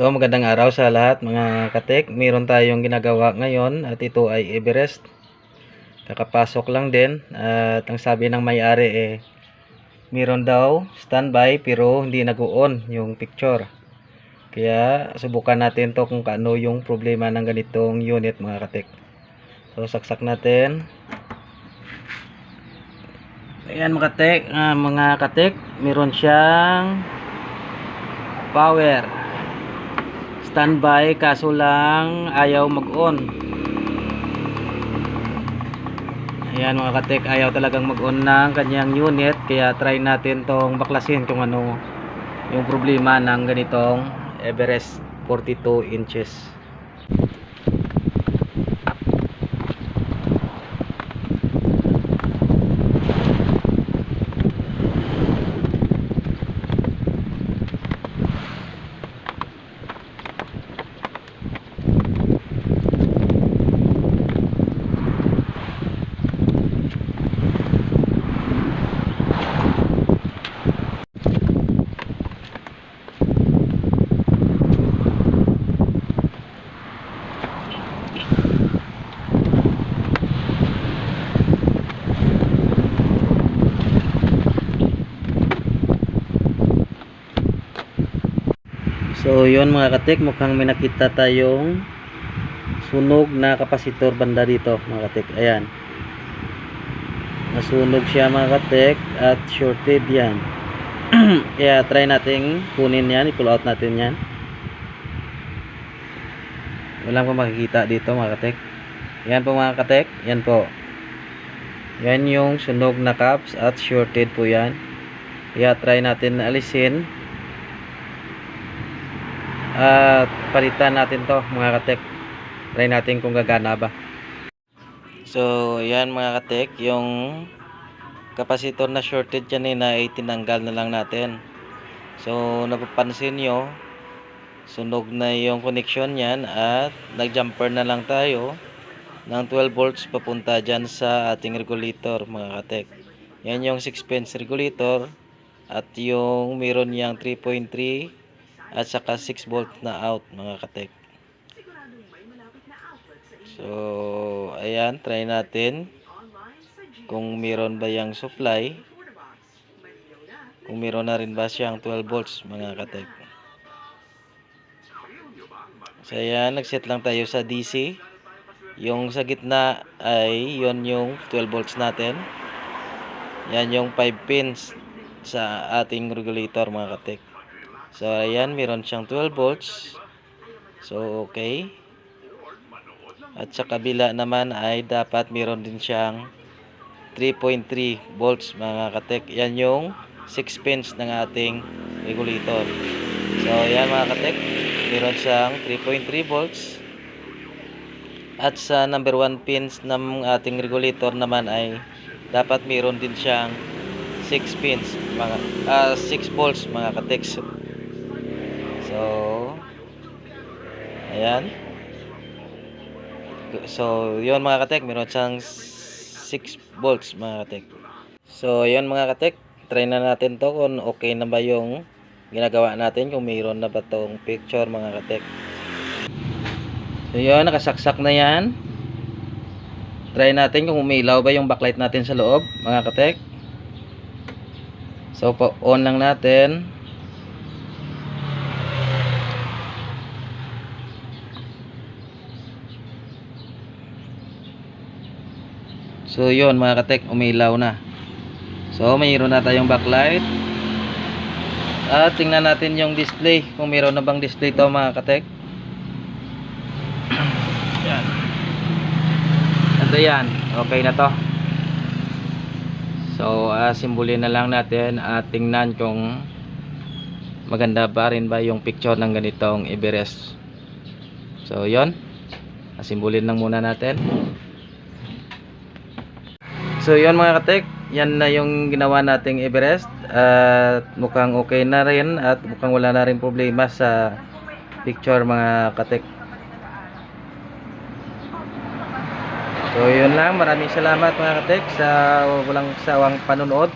Hello, magandang araw sa lahat mga katek. Meron tayong ginagawa ngayon at ito ay Everest. Kakapasok lang din at ang sabi ng may-ari meron daw standby pero hindi nag-on yung picture. Kaya subukan natin to kung kaano yung problema ng ganitong unit mga katek. So saksak natin. Ayan mga katek, meron siyang power standby kaso lang ayaw mag-on. Ayan mga katek, ayaw talagang mag-on ng kanyang unit, kaya try natin tong baklasin kung ano yung problema ng ganitong Everest 42 inches. So yun mga katek, mukhang may nakita tayong sunog na kapasitor banda dito mga katek. Ayan, nasunog siya mga katek at shorted yan. Kaya try nating kunin yan, i-pull out natin yan. Walang pa makikita dito mga katek. Yan po mga katek, yan po. Yan yung sunog na caps at shorted po yan. Kaya try natin alisin at palitan natin to mga katek. Try natin kung gagana ba. So yan mga katek, yung kapasitor na shorted kanina ay tinanggal na lang natin. So napapansin nyo, sunog na yung connection yan at nag-jumper na lang tayo ng 12 volts papunta dyan sa ating regulator mga katek. Yan yung 6 pins regulator at yung meron yang 3.3 at saka 6 volt na out mga katek. So ayan, try natin kung meron ba yung supply, kung meron na rin ba siyang 12 volts mga katek. So ayan, nagset lang tayo sa DC. Yung sa gitna ay yon yung 12 volts natin. Yan yung 5 pins sa ating regulator mga katek. So ayan, meron siyang 12 volts. So okay. At sa kabila naman ay dapat meron din siyang 3.3 volts mga katek. Yan yung 6 pins ng ating regulator. So ayan mga katek, meron siyang 3.3 volts. At sa number 1 pins ng ating regulator naman ay dapat meron din siyang 6 pins mga 6 volts mga katek. So ayan. So yun mga katek, meron siyang 6 volts mga katek. So yun mga katek, try na natin to kung okay na ba yung ginagawa natin, kung mayroon na ba tong picture mga katek. So yun, nakasaksak na yan. Try natin kung umilaw ba yung backlight natin sa loob mga katek. So on lang natin. So yun mga katek, umilaw na. So mayroon na tayong backlight. At tingnan natin yung display, kung mayroon na bang display to mga katek. Yan. Ito yan, okay na to. So simbolin na lang natin at tingnan kung maganda pa rin ba yung picture ng ganitong Everest. So yun, simbolin lang muna natin. So yun mga katek, yan na yung ginawa nating Everest at mukhang okay na rin at mukhang wala na rin problema sa picture mga katek. So yun lang, maraming salamat mga katek sa walang sawang panonood.